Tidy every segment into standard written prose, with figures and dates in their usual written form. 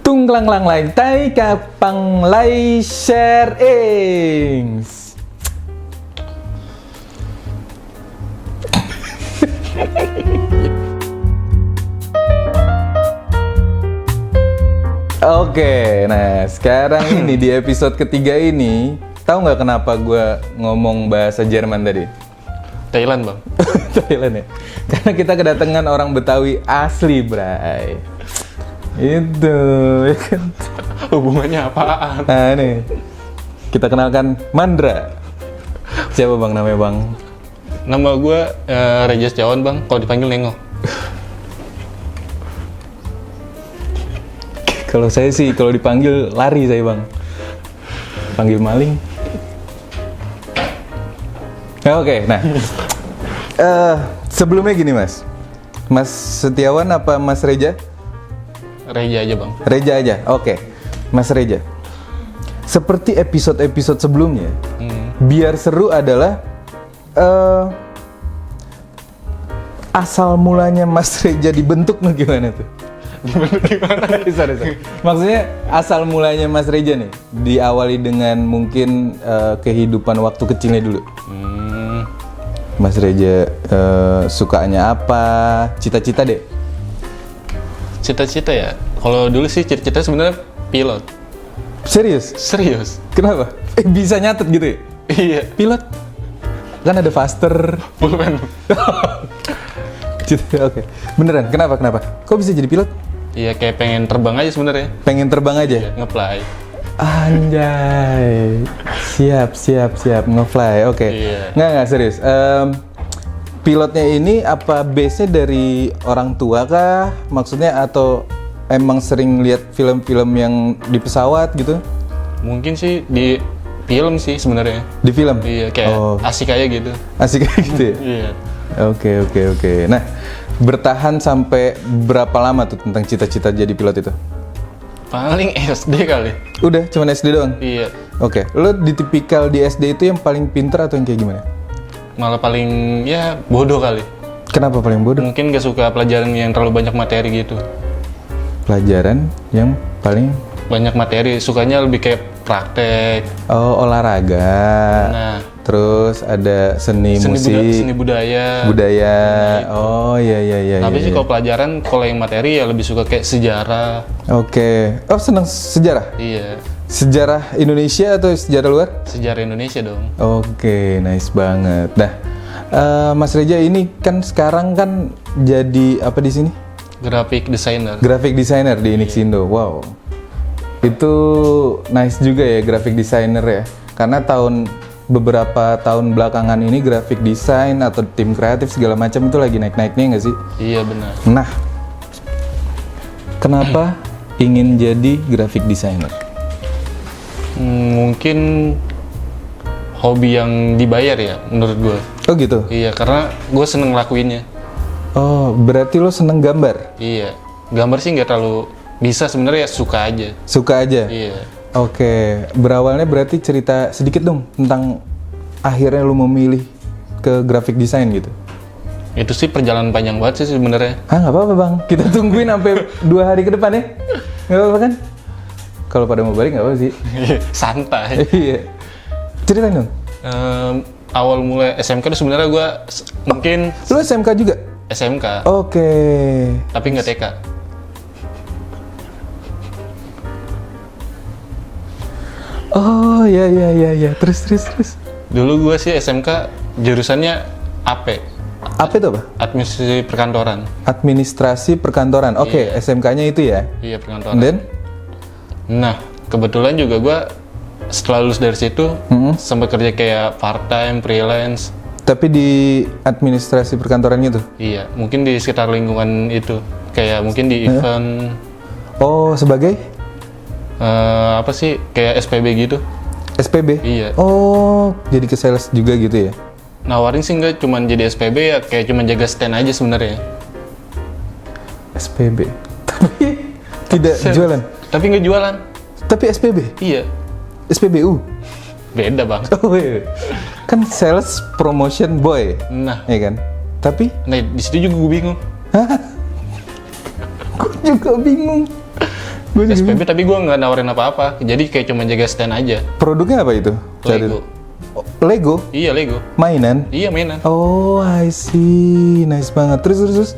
Tung klang lang lai tai kapang lai share ings. Oke, nah sekarang ini di episode ketiga ini, tahu nggak kenapa gue ngomong bahasa Jerman tadi? Thailand, Bang. Thailand ya? Karena kita kedatangan orang Betawi asli, Bray. Itu, ya kan? Hubungannya apaan? Nah ini, kita kenalkan Mandra. Siapa bang namanya bang? Nama gue Reja Setiawan, Bang. Kalau dipanggil Nengo. Kalau saya sih, kalau dipanggil lari saya bang. Panggil maling. Oke, nah. Sebelumnya gini mas. Mas Setiawan apa Mas Reja? Reja aja, Bang. Reja aja, oke. Mas Reja. Seperti episode-episode sebelumnya, biar seru adalah asal mulanya Mas Reja dibentuk gimana tuh? Gimana? Sorry. Maksudnya asal mulanya Mas Reja nih diawali dengan mungkin kehidupan waktu kecilnya dulu. Mas Reja sukanya apa? Cita-cita deh. Cita-cita ya? Kalau dulu sih cita-cita sebenarnya pilot. Serius? Serius? Kenapa? Bisa nyatet gitu ya? Iya. Pilot? Kan ada faster. Pulpen. Oke. Beneran? Kenapa? Kok bisa jadi pilot? Iya, kayak pengen terbang aja sebenarnya. Pengen terbang aja? Iya, nge-fly. Anjay. Siap. Nge-fly. Oke. Iya. Nggak serius. Pilotnya ini apa base-nya dari orang tua kah? Maksudnya atau emang sering lihat film-film yang di pesawat gitu? Mungkin sih di film sih sebenarnya. Di film? Iya, kayak asik aja gitu. Asik kayak gitu ya? Iya. Oke. Nah, bertahan sampai berapa lama tuh tentang cita-cita jadi pilot itu? Paling SD kali. Udah, cuman SD doang? Iya. Oke, lo di tipikal di SD itu yang paling pinter atau yang kayak gimana? Malah paling ya bodoh kali. Kenapa paling bodoh? Mungkin gak suka pelajaran yang terlalu banyak materi gitu. Pelajaran yang paling... Banyak materi, sukanya lebih kayak praktek. Oh, olahraga. Nah, terus ada seni musik. Seni budaya. Budaya. Gitu. Oh, iya. Tapi sih kalau pelajaran, kalau yang materi ya lebih suka kayak sejarah. Oke. Oh, senang sejarah? Iya. Sejarah Indonesia atau sejarah luar? Sejarah Indonesia dong. Oke, nice banget. Nah, Mas Reja ini kan sekarang kan jadi apa di sini? Graphic designer. Graphic designer di Inixindo. Wow. Itu nice juga ya graphic designer ya. Karena beberapa tahun belakangan ini graphic design atau tim kreatif segala macam itu lagi naik-naiknya nggak sih? Iya benar. Nah, kenapa ingin jadi graphic designer? Mungkin hobi yang dibayar ya menurut gue. Oh gitu? Iya, karena gue seneng ngelakuinnya. Oh, berarti lo seneng gambar? Iya, gambar sih nggak terlalu bisa sebenarnya, ya suka aja. Suka aja? Iya. Oke, berawalnya berarti cerita sedikit dong tentang akhirnya lo memilih ke graphic design gitu. Itu sih perjalanan panjang banget sih sebenarnya. Nggak apa-apa bang, kita tungguin sampai 2 hari ke depan ya. Nggak apa-apa kan? Kalau pada mau balik nggak apa sih? Santai. Iya. Ceritain dong. Awal mulai SMK itu sebenarnya gue mungkin Lu SMK juga? SMK, Oke. tapi nggak TK. Oh iya. Terus. Dulu gue sih SMK jurusannya AP, Apa itu apa? administrasi perkantoran. Administrasi perkantoran. Oke, Iya. SMK-nya itu ya. Iya, perkantoran. And then? Nah, kebetulan juga gue setelah lulus dari situ sempat kerja kayak part time, freelance. Tapi di administrasi perkantoran itu? Iya, mungkin di sekitar lingkungan itu, kayak mungkin di event Oh, sebagai? apa sih, kayak SPB gitu. SPB? Iya. Oh, jadi ke sales juga gitu ya? Nawarin sih nggak cuman jadi SPB ya, kayak cuman jaga stand aja sebenarnya. SPB? Tapi tidak jualan? Tapi nggak jualan. Tapi SPB? Iya. SPBU? Beda bang. Oh iya. Kan sales promotion boy, Nah, ya kan? Tapi di situ juga gue bingung. Gue juga bingung. Gua juga SPB tapi gue nggak nawarin apa-apa. Jadi kayak cuma jaga stand aja. Produknya apa itu? saat Lego. itu? Oh, Lego? Iya Lego. Mainan? Iya mainan. Oh, I see. Nice banget. Terus.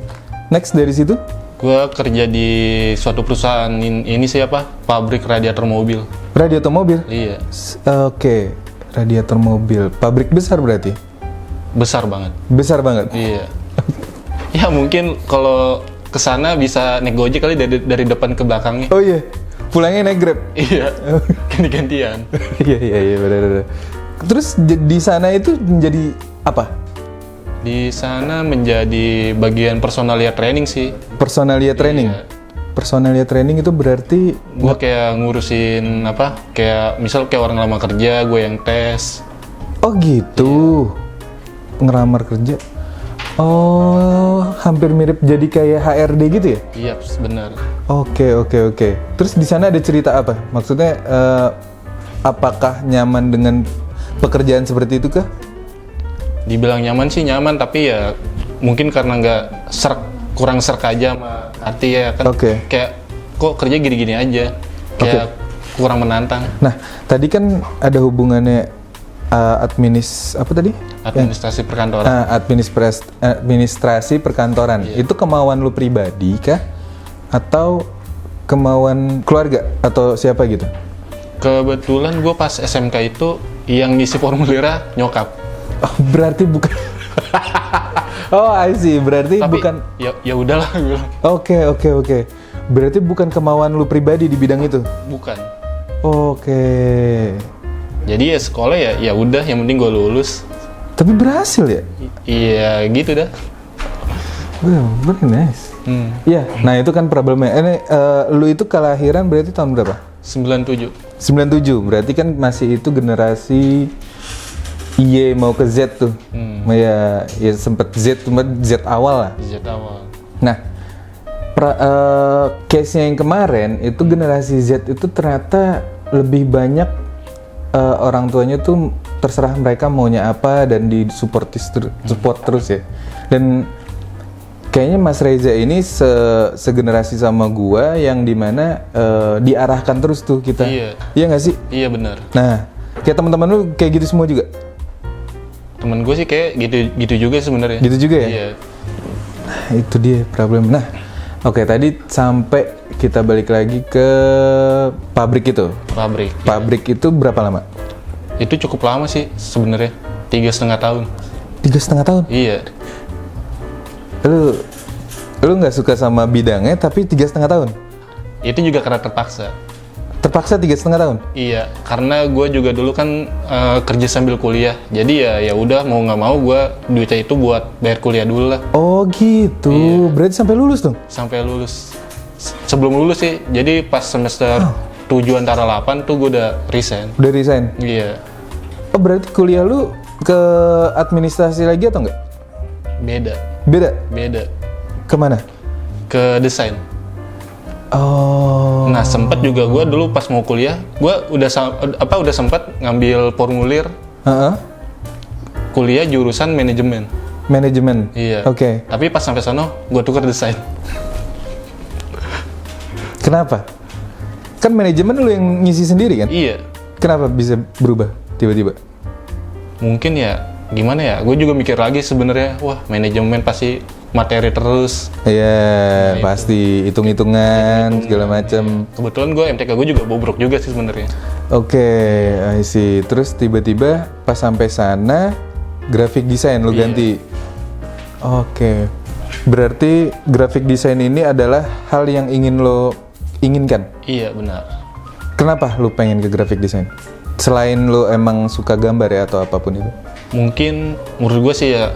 Next dari situ? Gue kerja di suatu perusahaan ini siapa? Pabrik radiator mobil. Radiator mobil? Iya. Oke. Radiator mobil. Pabrik besar berarti? Besar banget. Besar banget? Iya. Ya mungkin kalau kesana bisa naik Gojek kali dari depan ke belakangnya. Oh iya. Pulangnya naik Grab? Iya. Ganti-gantian. Iya, benar. Terus di sana itu menjadi apa? Di sana menjadi bagian personalia training sih. Personalia training? Iya. Personalia training itu berarti Gue kayak ngurusin apa? Kayak misal kayak orang lama kerja, gue yang tes. oh gitu. Ngelamar kerja. Oh, hampir mirip jadi kayak HRD gitu ya? Iya, benar. Oke. Terus di sana ada cerita apa? Maksudnya apakah nyaman dengan pekerjaan seperti itu kah? Dibilang nyaman sih nyaman, tapi ya mungkin karena nggak kurang serk aja sama hati ya kan. Oke. Kayak kok kerja gini-gini aja. Kayak kurang menantang. Nah, tadi kan ada hubungannya apa tadi? Administrasi perkantoran. Administrasi perkantoran. Iya. Itu kemauan lu pribadi kah? Atau kemauan keluarga? Atau siapa gitu? Kebetulan gue pas SMK itu yang ngisi formulirnya nyokap. Oh, berarti bukan. Oh, I see. Berarti Tapi bukan. ya udahlah gue bilang. Oke. Berarti bukan kemauan lu pribadi di bidang itu. Bukan. Oke. Jadi ya sekolah ya udah yang penting gue lulus. Tapi berhasil ya? Iya gitu dah. Wow, very nice. Iya, nah itu kan problemnya. Ini lu itu kelahiran berarti tahun berapa? 97. 97, berarti kan masih itu generasi Y mau ke Z tuh. Ya sempet Z, cuma Z awal lah. Z awal. Nah, case-nya yang kemarin itu generasi Z itu ternyata lebih banyak orang tuanya tuh terserah mereka maunya apa dan support terus ya. Dan kayaknya Mas Reza ini segenerasi sama gua yang dimana diarahkan terus tuh kita. Iya nggak sih? Iya benar. Nah, kayak teman-teman lu kayak gitu semua juga? Temen gue sih kayak gitu juga sebenarnya. Gitu juga ya? Iya. Nah, itu dia problem. Nah, oke, tadi sampai kita balik lagi ke pabrik itu. Pabrik itu berapa lama? Itu cukup lama sih sebenarnya. 3,5 tahun. 3,5 tahun? Iya. Lu nggak suka sama bidangnya tapi 3,5 tahun? Itu juga karena terpaksa. Terpaksa 3,5 tahun? Iya, karena gue juga dulu kan kerja sambil kuliah. Jadi ya udah mau nggak mau gue duitnya itu buat bayar kuliah dulu lah. Oh gitu. Iya. Berarti sampai lulus dong? Sampai lulus. Sebelum lulus sih. Jadi pas semester 7 antara 8 tuh gue udah resign. Udah resign? Iya. Oh berarti kuliah lu ke administrasi lagi atau enggak? Beda. Kemana? Ke desain. Oh. Nah sempet juga gue dulu pas mau kuliah, gue udah sempet ngambil formulir kuliah jurusan manajemen. Manajemen. Iya. Oke. Tapi pas sampai sono, gue tukar desain. Kenapa? Kan manajemen lu yang ngisi sendiri kan? Iya. Kenapa bisa berubah tiba-tiba? Mungkin ya gimana ya? Gue juga mikir lagi sebenarnya. Wah manajemen pasti materi terus. Iya, pasti hitung-hitungan segala macam. Kebetulan gue MTK gue juga bobrok juga sih sebenarnya. Oke, I see. Terus tiba-tiba pas sampai sana graphic design lu ganti. Oke. Berarti graphic design ini adalah hal yang ingin lo inginkan? Iya, benar. Kenapa lu pengen ke graphic design? Selain lu emang suka gambar ya atau apapun itu? Mungkin menurut gue sih ya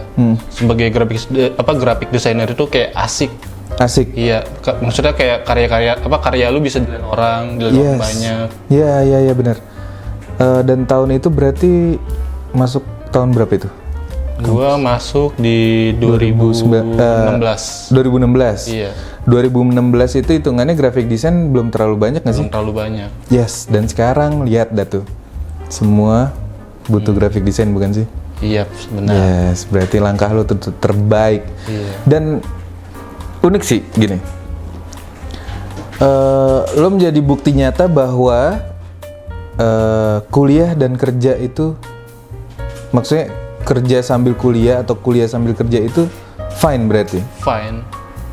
sebagai graphic designer itu kayak asik. Asik. Iya, maksudnya kayak karya lu bisa dilihat orang, dilihat orang banyak. Iya benar. Dan tahun itu berarti masuk tahun berapa itu? Gua masuk di 2016. 2016. Iya. 2016 itu hitungannya graphic design belum terlalu banyak nggak sih? Belum terlalu banyak. Yes, dan sekarang lihat dah tuh. Semua butuh graphic design bukan sih? Iya, benar. Yes, berarti langkah lo terbaik. Iya. Dan unik sih gini. Lo menjadi bukti nyata bahwa kuliah dan kerja itu, maksudnya kerja sambil kuliah atau kuliah sambil kerja itu fine berarti? Fine.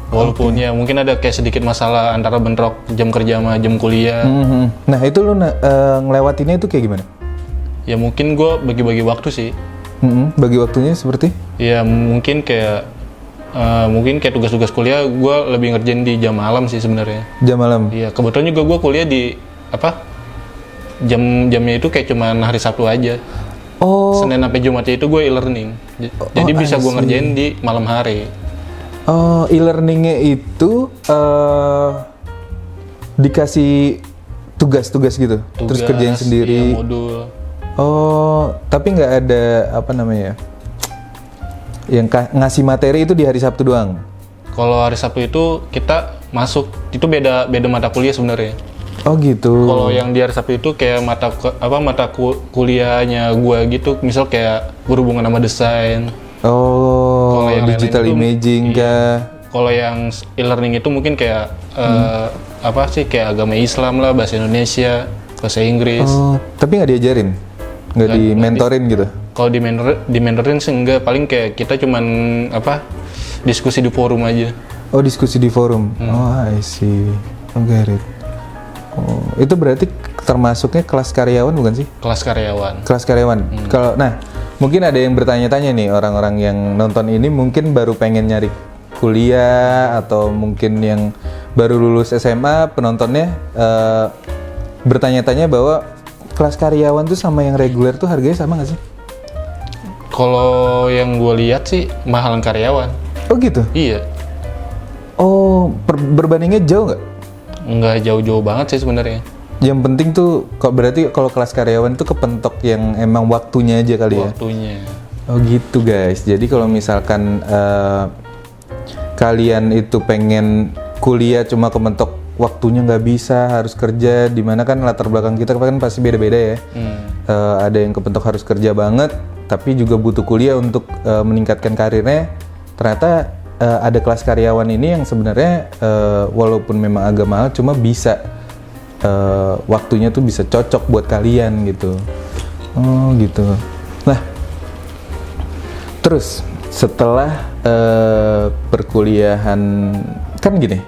Walaupun ya mungkin ada kayak sedikit masalah antara bentrok jam kerja sama jam kuliah. Nah itu lo ngelewatinnya itu kayak gimana? Ya mungkin gue bagi-bagi waktu sih. Bagi waktunya seperti? Ya mungkin kayak tugas-tugas kuliah gue lebih ngerjain di jam malam sih sebenarnya. Jam malam? Iya, kebetulan juga gue kuliah di jamnya itu kayak cuma hari Sabtu aja. Oh. Senin sampai Jumat itu gue e-learning. Jadi bisa gue ngerjain di malam hari. Oh, e-learningnya itu dikasih tugas-tugas gitu, terus kerjain sendiri. Iya, modul. Oh, tapi nggak ada apa namanya? Yang ngasih materi itu di hari Sabtu doang. Kalau hari Sabtu itu kita masuk, itu beda mata kuliah sebenarnya. Oh gitu. Kalau yang di hari Sabtu itu kayak kuliahnya gue gitu, misal kayak berhubungan sama desain. Oh, kalau yang digital imaging kah? Kalau yang e-learning itu mungkin kayak kayak agama Islam lah, bahasa Indonesia, bahasa Inggris. Oh, tapi nggak diajarin, nggak di-mentorin gitu? Kalau di mentorin sih enggak, paling kayak kita cuman diskusi di forum aja. Oh, diskusi di forum. Oh, I see. Oh, get it. Oh, itu berarti termasuknya kelas karyawan bukan sih? Kelas karyawan. Kelas karyawan. Kalau mungkin ada yang bertanya-tanya nih, orang-orang yang nonton ini mungkin baru pengen nyari kuliah atau mungkin yang baru lulus SMA, penontonnya bertanya-tanya bahwa kelas karyawan tuh sama yang reguler tuh harganya sama nggak sih? Kalau yang gue lihat sih mahalan karyawan. Oh gitu? Iya. Oh, berbandingnya jauh nggak? Nggak jauh-jauh banget sih sebenarnya. Yang penting tuh, kok berarti kalau kelas karyawan tuh kepentok yang emang waktunya aja kali ya? Waktunya. Oh gitu guys. Jadi kalau misalkan kalian itu pengen kuliah cuma kementok waktunya nggak bisa, harus kerja, dimana kan latar belakang kita kan pasti beda-beda ya. Ada yang kepentok harus kerja banget, tapi juga butuh kuliah untuk meningkatkan karirnya. Ternyata ada kelas karyawan ini yang sebenarnya walaupun memang agak mahal, cuma bisa waktunya tuh bisa cocok buat kalian gitu. Oh gitu. Nah, terus setelah perkuliahan kan gini,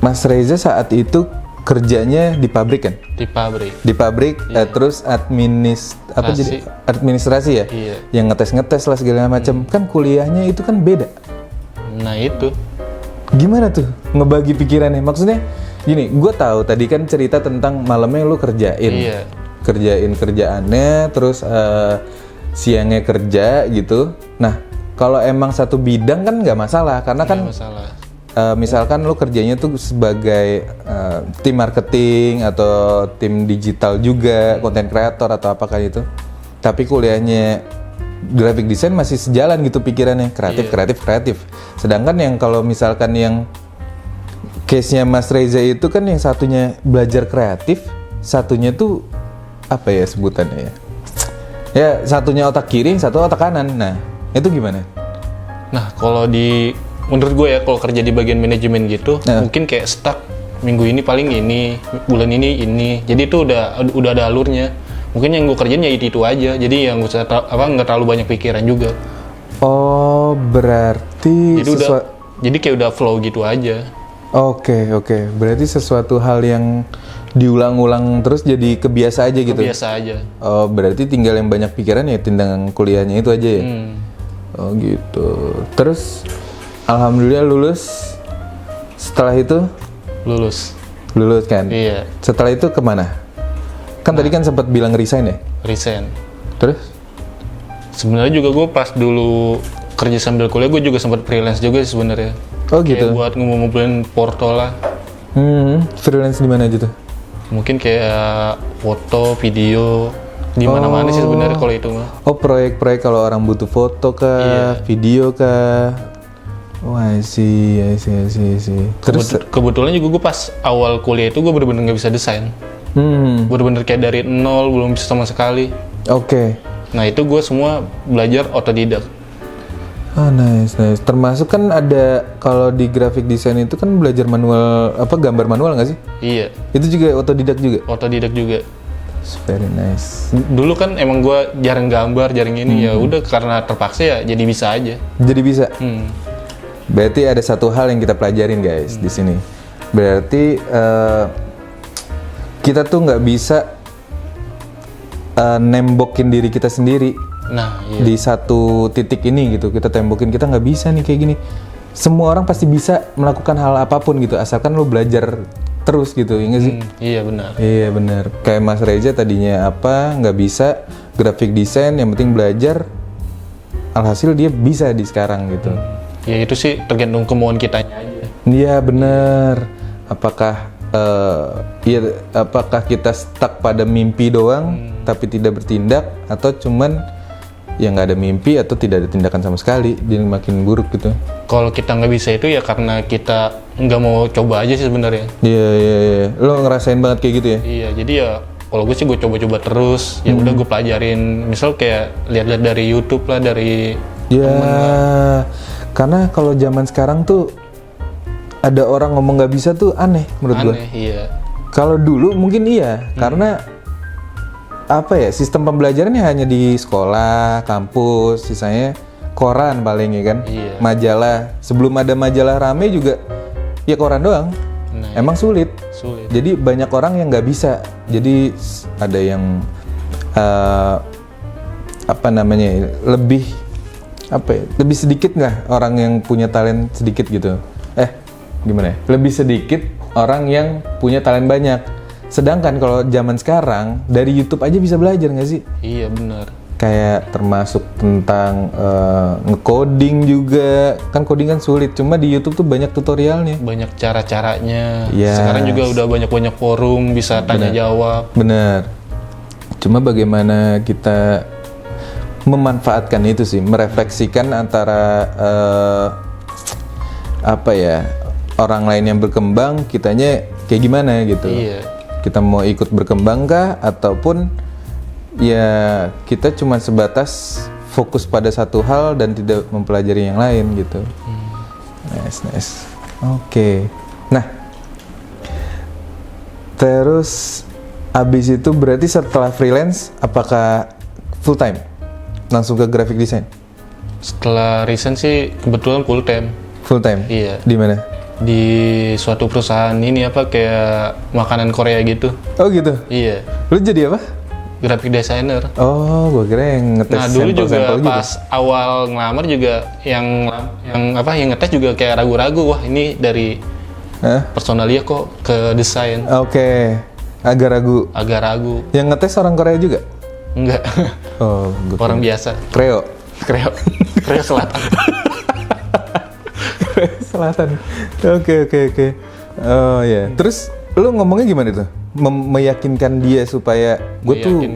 Mas Reza saat itu kerjanya di pabrik kan? Di pabrik. Di pabrik, Iya. Terus administrasi ya? Iya. Yang ngetes lah segala macam. Kan kuliahnya itu kan beda. Nah itu. Gimana tuh ngebagi pikirannya? Maksudnya gini, gue tahu tadi kan cerita tentang malamnya lu kerjain. Iya. Kerjain kerjaannya, terus siangnya kerja gitu. Nah, kalau emang satu bidang kan nggak masalah, karena kan Nggak masalah. misalkan lu kerjanya tuh sebagai tim marketing atau tim digital juga, content creator atau apakah itu. Tapi kuliahnya graphic design masih sejalan gitu pikirannya, kreatif. Sedangkan yang kalau misalkan yang case-nya Mas Reza itu kan yang satunya belajar kreatif, satunya tuh apa ya sebutannya ya? Ya satunya otak kiri, satu otak kanan. Nah, itu gimana? Nah kalau menurut gue ya, kalau kerja di bagian manajemen gitu, mungkin kayak stuck minggu ini paling ini, bulan ini. Jadi itu udah ada alurnya. Mungkin yang gue kerjain ya itu aja. Jadi yang gue nggak terlalu banyak pikiran juga. Oh, berarti jadi kayak udah flow gitu aja. Oke. Berarti sesuatu hal yang diulang-ulang terus jadi kebiasa aja gitu. Kebiasa aja. Oh, berarti tinggal yang banyak pikiran ya tindang kuliahnya itu aja ya. Oh gitu. Terus alhamdulillah lulus. Setelah itu Lulus kan? Iya. Setelah itu kemana? Kan tadi kan sempat bilang resign ya? Resign. Terus? Sebenarnya juga gue pas dulu kerja sambil kuliah, gue juga sempat freelance juga sih sebenarnya. Oh gitu. Kayak buat ngumpulin porto lah. Freelance di mana aja tuh? Mungkin kayak foto, video, di mana-mana sih sebenarnya kalau itu mah. Oh, proyek-proyek kalau orang butuh foto kah, video kah? Oh, I see. Terus Kebetulan juga gue pas awal kuliah itu gue bener-bener nggak bisa desain. Bener-bener kayak dari nol, belum bisa sama sekali. Oke. Nah itu gue semua belajar otodidak. Oh nice. Termasuk kan ada kalau di graphic design itu kan belajar manual gambar manual nggak sih? Iya. Itu juga otodidak juga. Otodidak juga. Very nice. Dulu kan emang gue jarang gambar, jarang ini ya udah karena terpaksa ya jadi bisa aja. Jadi bisa. Berarti ada satu hal yang kita pelajarin guys di sini. Berarti kita tuh nggak bisa nembokin diri kita sendiri. Nah, iya. Di satu titik ini gitu kita tembokin, kita nggak bisa nih kayak gini. Semua orang pasti bisa melakukan hal apapun gitu asalkan lo belajar terus gitu, ya nggak sih? Iya benar. Iya benar. Kayak Mas Reza tadinya nggak bisa graphic design, yang penting belajar. Alhasil dia bisa di sekarang gitu. Ya itu sih tergantung kemauan kitanya aja. Iya benar. Apakah apakah kita stuck pada mimpi doang tapi tidak bertindak, atau cuman ya nggak ada mimpi atau tidak ada tindakan sama sekali, jadi makin buruk gitu. Kalau kita nggak bisa itu ya karena kita nggak mau coba aja sih sebenarnya. Iya. Lo ngerasain banget kayak gitu ya? Iya, jadi ya kalau gue sih gue coba-coba terus. Ya udah gue pelajarin, misal kayak lihat-lihat dari YouTube lah, dari ya karena kalau zaman sekarang tuh ada orang ngomong nggak bisa tuh aneh menurut gue. Iya. Kalau dulu mungkin iya, karena sistem pembelajarannya hanya di sekolah, kampus, sisanya koran paling ya kan, majalah. Sebelum ada majalah rame juga, ya koran doang. Nah, emang sulit. Jadi banyak orang yang nggak bisa. Jadi ada yang lebih sedikit nggak orang yang punya talent sedikit gitu. Gimana ya? Lebih sedikit orang yang punya talent banyak. Sedangkan kalau zaman sekarang dari YouTube aja bisa belajar nggak sih? Iya benar. Kayak termasuk tentang nge-coding juga. Kan coding kan sulit, cuma di YouTube tuh banyak tutorialnya. Banyak cara-caranya. Yes. Sekarang juga udah banyak forum bisa tanya jawab. Bener. Cuma bagaimana kita memanfaatkan itu sih, merefleksikan antara orang lain yang berkembang, kitanya kayak gimana gitu. Iya. Kita mau ikut berkembang kah, ataupun ya kita cuma sebatas fokus pada satu hal dan tidak mempelajari yang lain gitu. Nice. Oke. Nah, terus abis itu berarti setelah freelance apakah full time langsung ke graphic design? Setelah resign sih kebetulan full time. Full time? Iya. Di mana? Di suatu perusahaan ini kayak makanan Korea gitu. Oh gitu? Iya. Lu jadi apa? Graphic designer. Oh, gua kira yang ngetes. Nah dulu juga pas gitu. awal ngelamar juga yang ngetes juga kayak ragu-ragu, wah ini dari personalia kok ke desain. Oke. Agak ragu. Yang ngetes orang Korea juga? Enggak. Oh, orang biasa. Kreo Selatan. Selatan. Oke. Oh ya. Terus lu ngomongnya gimana tuh? Meyakinkan dia supaya gue tuh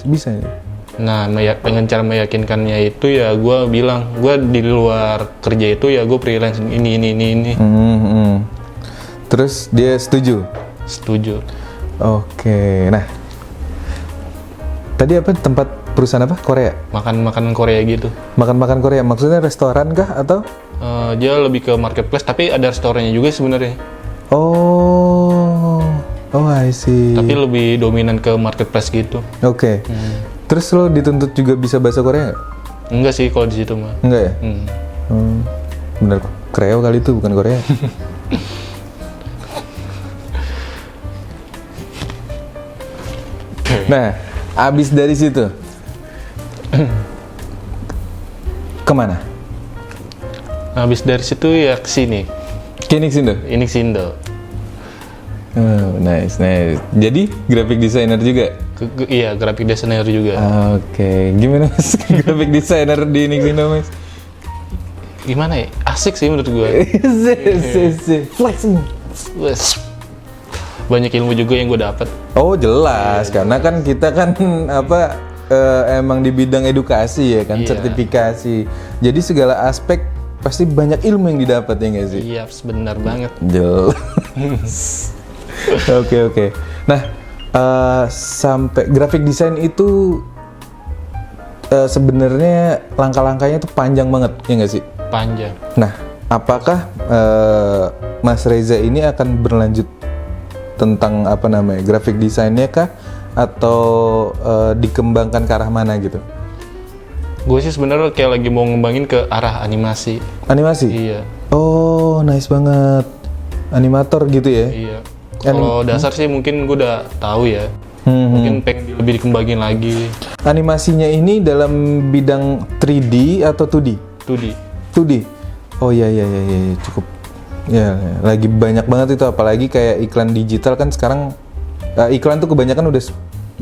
bisa ya? Nah, dengan cara meyakinkannya itu ya gue bilang, gue di luar kerja itu ya gue freelance ini. Terus dia setuju? Setuju. Oke. Nah, tadi tempat perusahaan apa? Korea? Makanan Korea gitu. Makan Korea, maksudnya restoran kah atau? Dia lebih ke marketplace, tapi ada restorannya juga sebenarnya. Oh, I see. Tapi lebih dominan ke marketplace gitu. Oke. Terus lo dituntut juga bisa bahasa Korea nggak? Enggak sih kalau di situ mah. Enggak ya? Bener, Kreo kali itu bukan Korea. Nah, abis dari situ kemana? Habis dari situ ya ke sini. Ke Inixindo? Inixindo. Oh, nice. Jadi graphic designer juga? Iya, graphic designer juga. Oke. Gimana mas graphic designer di Inixindo mas? Gimana ya? Asik sih menurut gue. Flexing. Banyak ilmu juga yang gue dapat. Oh jelas, karena kan kita kan emang di bidang edukasi ya kan, sertifikasi. Jadi segala aspek pasti banyak ilmu yang didapat ya nggak sih? Iya, benar banget. Jelas. Oke. Nah, sampai graphic design itu sebenarnya langkah-langkahnya tuh panjang banget, ya nggak sih? Panjang. Nah, apakah Mas Reza ini akan berlanjut tentang apa namanya grafik desainnya kah, atau dikembangkan ke arah mana gitu? Gue sih sebenarnya kayak lagi mau ngembangin ke arah animasi. Animasi? Iya. Oh, nice banget. Animator gitu ya? Iya. Kalau dasar sih mungkin gue udah tahu ya. Mungkin pengen lebih dikembangin lagi. Animasinya ini dalam bidang 3D atau 2D? 2D. 2D. Oh iya cukup. Ya, lagi banyak banget itu, apalagi kayak iklan digital kan sekarang. Iklan tuh kebanyakan udah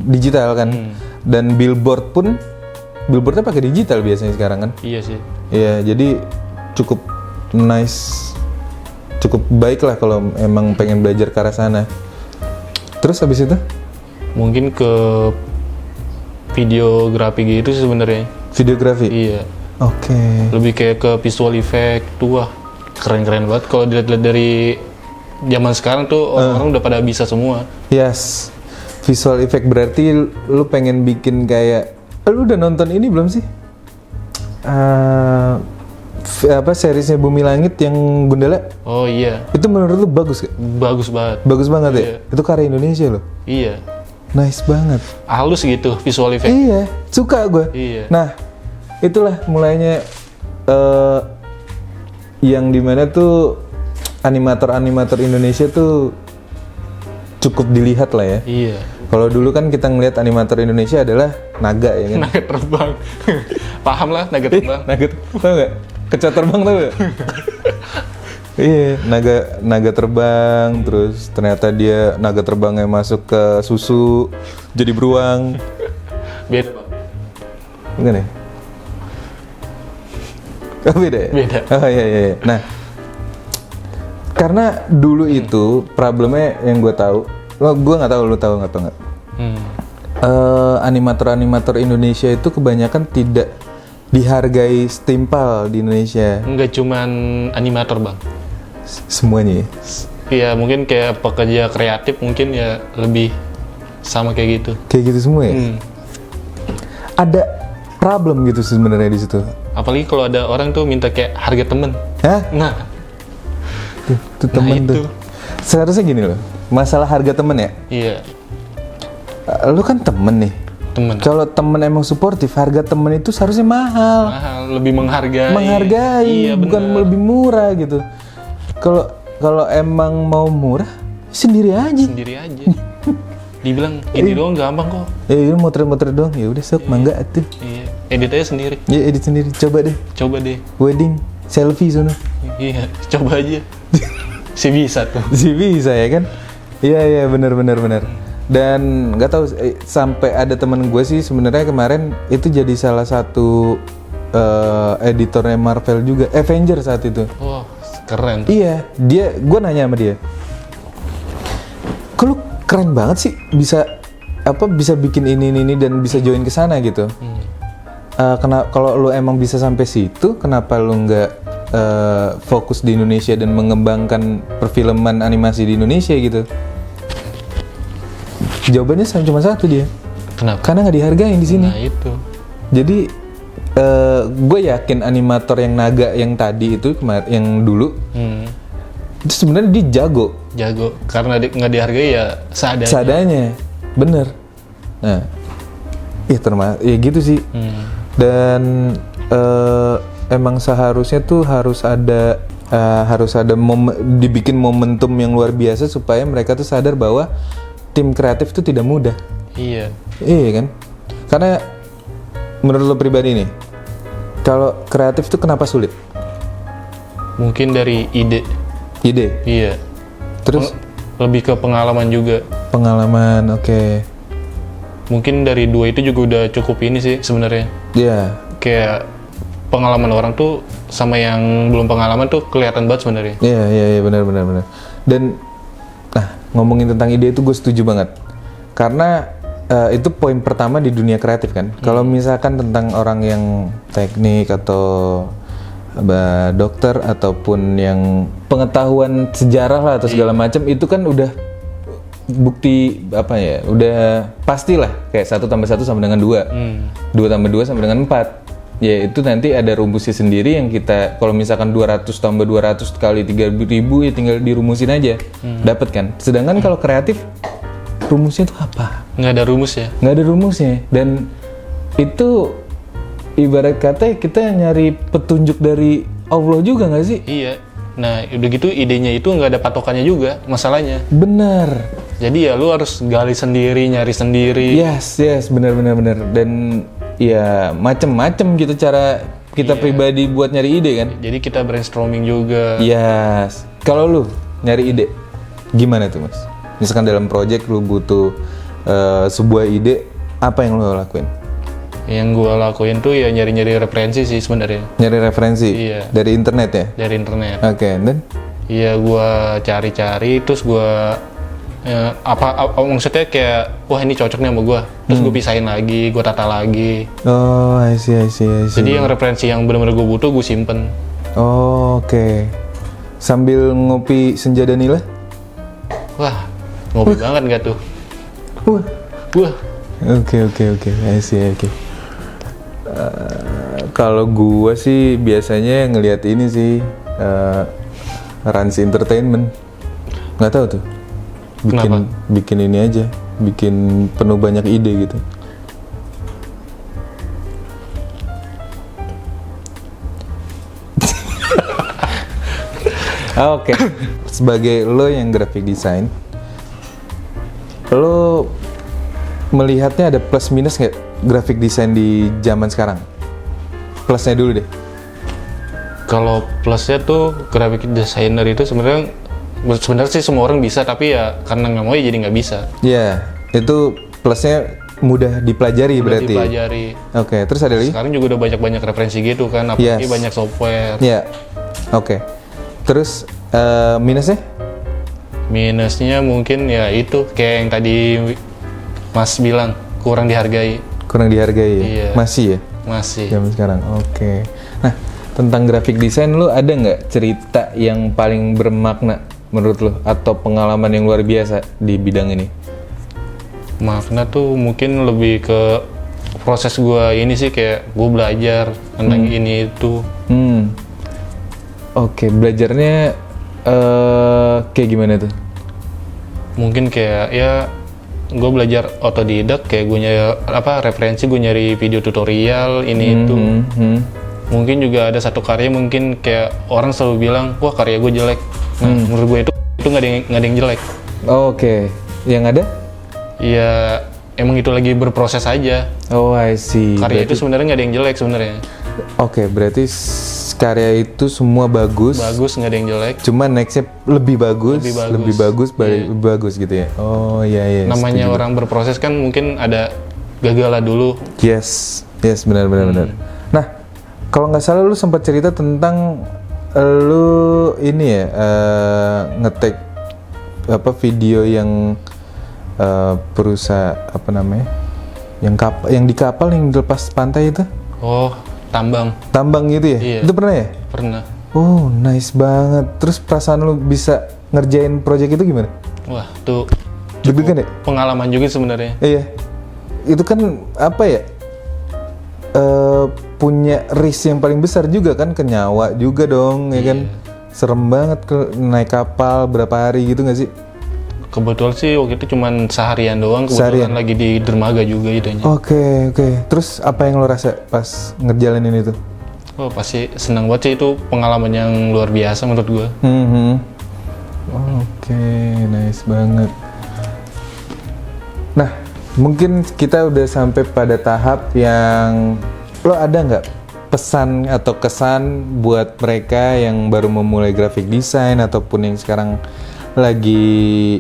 digital kan. Dan billboardnya pakai digital biasanya sekarang kan. Iya sih. Iya, jadi cukup nice. Cukup baik lah kalau emang pengen belajar ke arah sana. Terus habis itu? Mungkin ke videografi gitu sih sebenarnya. Videografi? Iya. Oke. Lebih kayak ke visual effect tuh, wah keren-keren banget. Kalau dilihat dari zaman sekarang tuh orang-orang udah pada bisa semua. Yes. Visual effect berarti lu pengen bikin kayak, lu udah nonton ini belum sih? Seriesnya Bumi Langit yang Gundala? Oh iya. Itu menurut lu bagus gak? Bagus banget. Bagus banget ya? Iya. Itu karya Indonesia loh. Iya. Nice banget. Halus gitu visual effect. Iya, suka gue. Iya. Nah, itulah mulainya yang dimana tuh animator-animator Indonesia tuh cukup dilihat lah ya. Iya. Kalau dulu kan kita ngelihat animator Indonesia adalah naga ya kan? Naga terbang. Paham lah naga terbang. Naga, tau nggak? Kecoa terbang tau nggak? Iya, naga terbang, terus ternyata dia naga terbangnya masuk ke susu, jadi beruang. Beda bang. Bukan ya? Oh beda ya? Beda. Oh iya. Nah, karena dulu itu problemnya yang gue tahu, gue nggak tahu, lu tahu nggak? Animator-animator Indonesia itu kebanyakan tidak dihargai setimpal di Indonesia. Enggak cuman animator bang. Semuanya ya? Iya mungkin kayak pekerja kreatif mungkin ya lebih sama kayak gitu. Kayak gitu semua ya? Ada problem gitu sebenarnya di situ. Apalagi kalau ada orang tuh minta kayak harga temen. Hah? Nah, Tuh temen itu. tuh. Seharusnya gini loh, masalah harga temen ya. Iya, Lu kan temen nih. temen. Kalau temen emang suportif, harga temen itu seharusnya mahal. Mahal, lebih menghargai. Menghargai, Iya, bukan bener. lebih murah gitu. Kalau emang mau murah, sendiri aja. Sendiri aja. Dibilang ini doang gampang kok. Ya motret-motret doang, ya udah sok mangga atuh. Iya, edit aja sendiri. Ya edit sendiri, coba deh. Coba deh. Wedding, selfie sono. Iya, coba aja. Si bisa tuh. Si bisa ya kan? Iya benar. Dan nggak tahu sampai ada temen gue sih sebenarnya kemarin itu jadi salah satu editornya Marvel juga, Avenger saat itu. Wah, keren. Iya, gue nanya sama dia, kok lu keren banget sih bisa bikin ini dan bisa join ke sana gitu. Kalau lu emang bisa sampai situ, kenapa lu nggak fokus di Indonesia dan mengembangkan perfilman animasi di Indonesia gitu? Jawabannya cuma satu dia. Kenapa? Karena nggak dihargain di sini. Nah itu. Jadi gue yakin animator yang naga yang tadi itu yang dulu itu sebenarnya dia jago. Jago. Karena nggak dihargai ya seadanya. Seadanya, bener. Nah, ya gitu sih. Dan emang seharusnya tuh harus ada dibikin momentum yang luar biasa supaya mereka tuh sadar bahwa tim kreatif itu tidak mudah. Iya. Iya kan? Karena menurut lo pribadi nih, kalau kreatif itu kenapa sulit? Mungkin dari ide. Ide. Iya. Terus lebih ke pengalaman juga. pengalaman, oke. Mungkin dari dua itu juga udah cukup ini sih sebenarnya. Iya. Kayak pengalaman orang tuh sama yang belum pengalaman tuh kelihatan banget sebenarnya. Iya, benar. Dan ngomongin tentang ide itu gue setuju banget. Karena itu poin pertama di dunia kreatif kan. Kalau misalkan tentang orang yang teknik atau dokter ataupun yang pengetahuan sejarah lah atau segala macam, itu kan udah bukti apa ya? Udah pastilah kayak 1+1 sama dengan 2. 2+2 sama dengan 4. Ya itu nanti ada rumusnya sendiri yang kita kalau misalkan 200 tambah 200 kali 3.000 ya tinggal dirumusin aja. Dapat kan? Sedangkan kalau kreatif rumusnya itu apa? Nggak ada rumus ya? Nggak ada rumusnya. Dan itu ibarat kata kita nyari petunjuk dari Allah juga nggak sih? Iya. Nah, udah gitu idenya itu nggak ada patokannya juga masalahnya. Benar. Jadi ya lu harus gali sendiri, nyari sendiri. Yes, benar. Dan ya macem-macem gitu cara kita pribadi buat nyari ide kan. Jadi kita brainstorming juga. Yes. Kalau lu nyari ide, gimana tuh mas? Misalkan dalam project lu butuh sebuah ide, apa yang lu lakuin? Yang gue lakuin tuh ya nyari-nyari referensi sih sebenarnya. Nyari referensi? Iya. Dari internet ya? Dari internet. Oke, dan? Iya, gue cari-cari, terus gue maksudnya kayak, wah ini cocok nih sama gue. Terus gue pisahin lagi, gue tata lagi. Oh, I see. Jadi yang referensi yang benar-benar gue butuh, gue simpen. Oh, oke. Sambil ngopi senja Danila? Wah, ngopi banget nggak tuh? Wah. Oke. I see. Kalau gua sih biasanya ngelihat ini sih Rans Entertainment. Nggak tahu tuh. Bikin ini aja, bikin penuh banyak ide gitu. Oke. Sebagai lo yang graphic design, lo melihatnya ada plus minus nggak graphic design di zaman sekarang? Plusnya dulu deh. Kalau plusnya tuh graphic designer itu sebenarnya sih semua orang bisa, tapi ya karena nggak mau ya jadi nggak bisa. Iya, itu plusnya mudah dipelajari berarti. Dipelajari. Oke, terus ada lagi? Sekarang juga udah banyak referensi gitu kan, apalagi banyak software. Iya. Oke. Terus minusnya? Minusnya mungkin ya itu kayak yang tadi Mas bilang, kurang dihargai. Kurang dihargai ya? Iya. Masih ya? Masih. Zaman sekarang, oke. Nah, tentang graphic design, lu ada nggak cerita yang paling bermakna menurut lu? Atau pengalaman yang luar biasa di bidang ini? Makna tuh mungkin lebih ke proses gue ini sih, kayak gue belajar tentang ini itu. Oke, belajarnya kayak gimana tuh? Mungkin kayak ya gue belajar otodidak, kayak gue nyari referensi, gue nyari video tutorial ini itu. Mungkin juga ada satu karya mungkin kayak orang selalu bilang, wah karya gue jelek. Nah, menurut gue itu nggak ada yang jelek. Oke, yang ada? Ya emang itu lagi berproses aja. Oh, I see. Karya itu sebenarnya nggak ada yang jelek sebenarnya. Oke, berarti karya itu semua bagus. Bagus, nggak ada yang jelek. Cuma nextnya lebih bagus gitu ya. Oh iya. Namanya orang berproses kan mungkin ada gagal lah dulu. Yes, benar. Nah, kalau nggak salah lu sempat cerita tentang lu ini ya nge-take video yang perusahaan apa namanya? Yang di kapal yang dilepas pantai itu? Oh, tambang gitu ya? Iya. Itu pernah ya? Pernah. Oh, nice banget. Terus perasaan lu bisa ngerjain project itu gimana? Wah, tuh deg-degan ya? Pengalaman juga sebenarnya. Iya. Itu kan apa ya? Punya risk yang paling besar juga kan, ke nyawa juga dong, ya kan? Serem banget naik kapal berapa hari gitu nggak sih? Kebetulan sih waktu itu cuman seharian doang, kebetulan lagi di dermaga juga itunya. Oke. Terus apa yang lo rasa pas ngerjalanin itu? Oh, pasti senang banget sih, itu pengalaman yang luar biasa menurut gue. Oke, nice banget. Nah, mungkin kita udah sampai pada tahap yang lo ada nggak pesan atau kesan buat mereka yang baru memulai graphic design ataupun yang sekarang lagi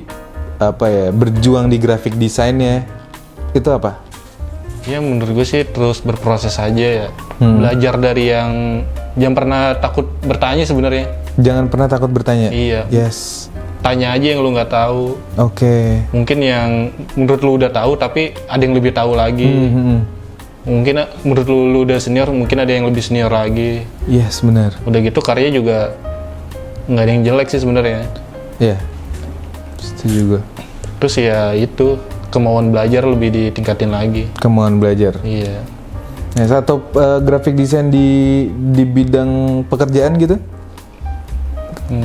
berjuang di graphic desainnya, itu apa? Ya menurut gue sih terus berproses aja ya. Belajar dari yang jangan pernah takut bertanya sebenarnya. Jangan pernah takut bertanya. Iya. Yes. Tanya aja yang lu nggak tahu. Oke. Mungkin yang menurut lu udah tahu tapi ada yang lebih tahu lagi. Mungkin menurut lu udah senior, mungkin ada yang lebih senior lagi. Yes, benar. Udah gitu karya juga nggak ada yang jelek sih sebenarnya. Iya. Setuju gue. Terus ya itu kemauan belajar lebih ditingkatin lagi. Kemauan belajar. Iya. Nah, satu graphic design di bidang pekerjaan gitu.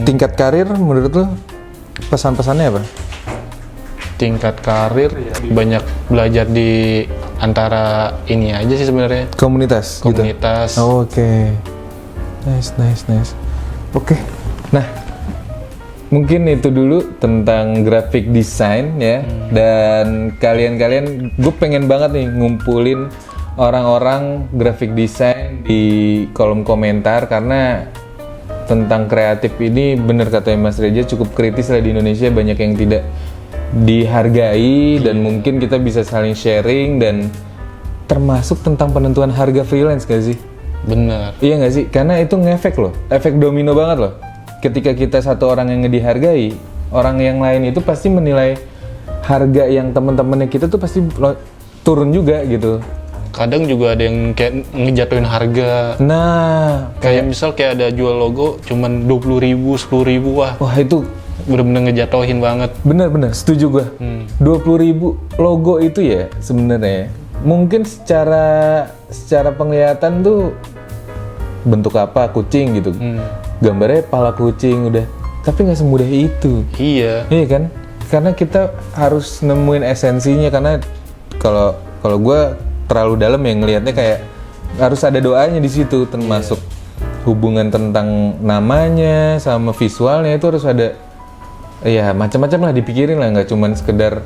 Tingkat karir menurut lo pesan-pesannya apa? Tingkat karir banyak belajar di antara ini aja sih sebenarnya. Komunitas. Komunitas. Gitu? Oh, oke. Nice. Oke. Nah, mungkin itu dulu tentang graphic design ya. Dan kalian gue pengen banget nih ngumpulin orang-orang graphic design di kolom komentar, karena tentang kreatif ini bener katanya Mas Reja cukup kritis lah di Indonesia, banyak yang tidak dihargai dan mungkin kita bisa saling sharing, dan termasuk tentang penentuan harga freelance gak sih? Bener. Iya gak sih? Karena itu ngefek loh, efek domino banget loh. Ketika kita satu orang yang dihargai, orang yang lain itu pasti menilai harga yang teman-temannya kita tuh pasti turun juga gitu. Kadang juga ada yang kayak ngejatuhin harga. Nah, Kayak misal kayak ada jual logo cuman 20.000, 10.000, wah itu bener-bener ngejatuhin banget. bener setuju gua. 20.000 logo itu ya sebenarnya mungkin secara penglihatan tuh bentuk apa, kucing gitu, gambarnya pala kucing udah, tapi nggak semudah itu. Iya. Iya kan, karena kita harus nemuin esensinya, karena kalau gua terlalu dalam ya ngelihatnya, kayak harus ada doanya di situ, termasuk hubungan tentang namanya sama visualnya itu harus ada. Ya macam-macam lah dipikirin lah, nggak cuman sekedar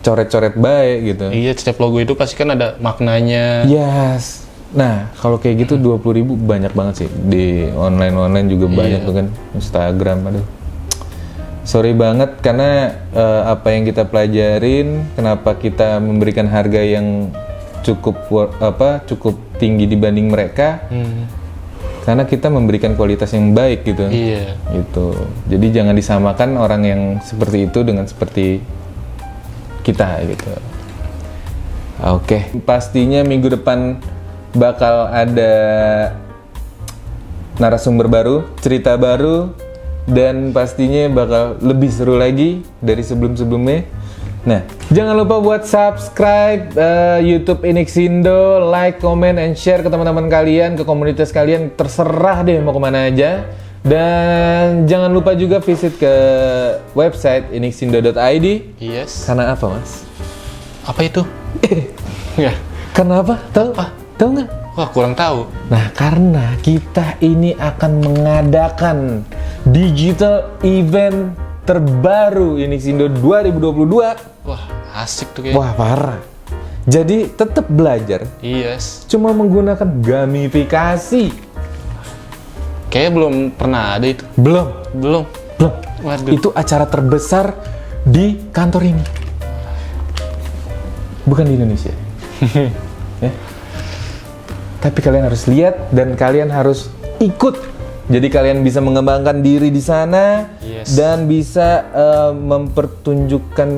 coret-coret baik gitu. Iya, setiap logo itu pasti kan ada maknanya. Yes. Nah, kalau kayak gitu 20.000 banyak banget sih. Di online juga banyak tuh kan, Instagram, aduh. Sorry banget karena apa yang kita pelajarin, kenapa kita memberikan harga yang cukup tinggi dibanding mereka. Karena kita memberikan kualitas yang baik gitu. Iya. Gitu. Jadi jangan disamakan orang yang seperti itu dengan seperti kita gitu. Oke. Pastinya minggu depan bakal ada narasumber baru, cerita baru, dan pastinya bakal lebih seru lagi dari sebelum-sebelumnya. Nah, jangan lupa buat subscribe YouTube Inixindo, like, comment, and share ke teman-teman kalian, ke komunitas kalian, terserah deh mau kemana aja. Dan jangan lupa juga visit ke website inixindo.id. Yes. Karena apa, Mas? Apa itu? Ya. Karena apa? Tahu nggak? Wah, kurang tahu. Nah, karena kita ini akan mengadakan digital event terbaru Inixindo 2022. Wah, asik tuh kayaknya. Wah, parah. Jadi tetap belajar, Yes. cuma menggunakan gamifikasi. Kayaknya belum pernah ada itu. Belum. Waduh. Itu acara terbesar di kantor ini. Bukan di Indonesia. Ya. Tapi kalian harus lihat dan kalian harus ikut. Jadi kalian bisa mengembangkan diri di sana. Yes. Dan bisa mempertunjukkan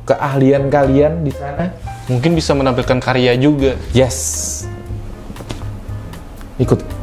keahlian kalian di sana. Mungkin bisa menampilkan karya juga. Yes. Ikut.